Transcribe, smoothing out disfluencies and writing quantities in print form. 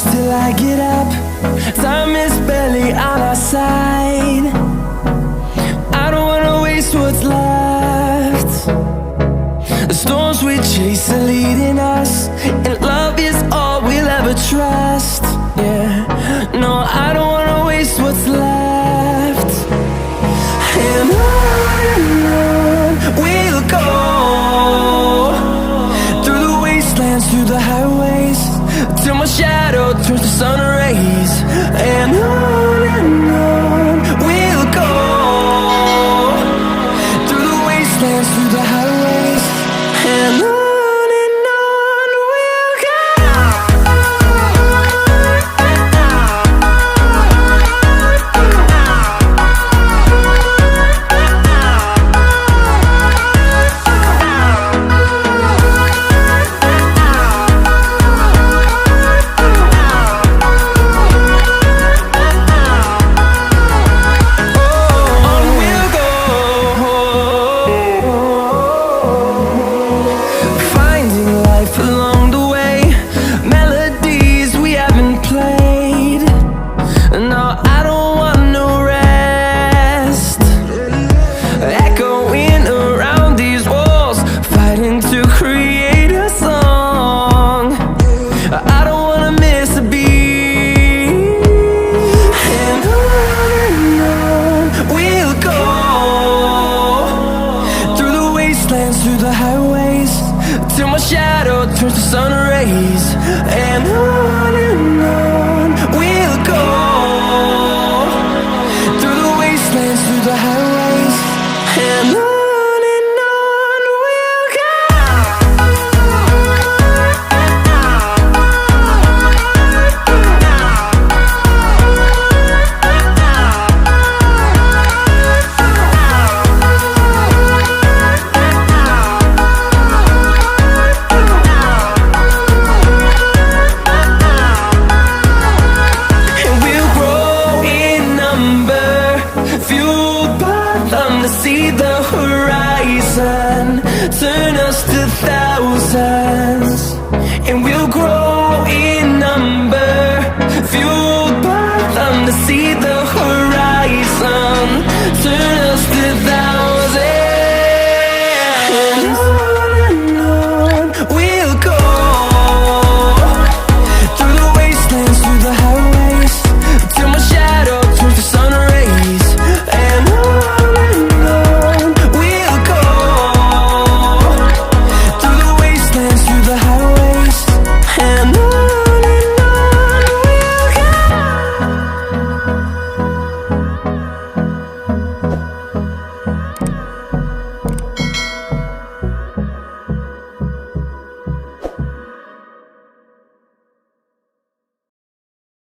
push till I get up. Time is barely on our side. I don't wanna waste what's left. The storms we chase are leading us, and love is all we'll ever trust. Yeah, no, I don't wanna waste what's left. And on we'll go, through the wastelands, through the highways, till my shadow turns to sun rays. And on we'll go, through the wastelands, through the highways, and on we'll go. Through the highways, till my shadow turns to sun rays. And on we'll go, through the wastelands, through the highways, and on we'll go. See the horizon, turn us to thousands, and we'll grow in number, fuel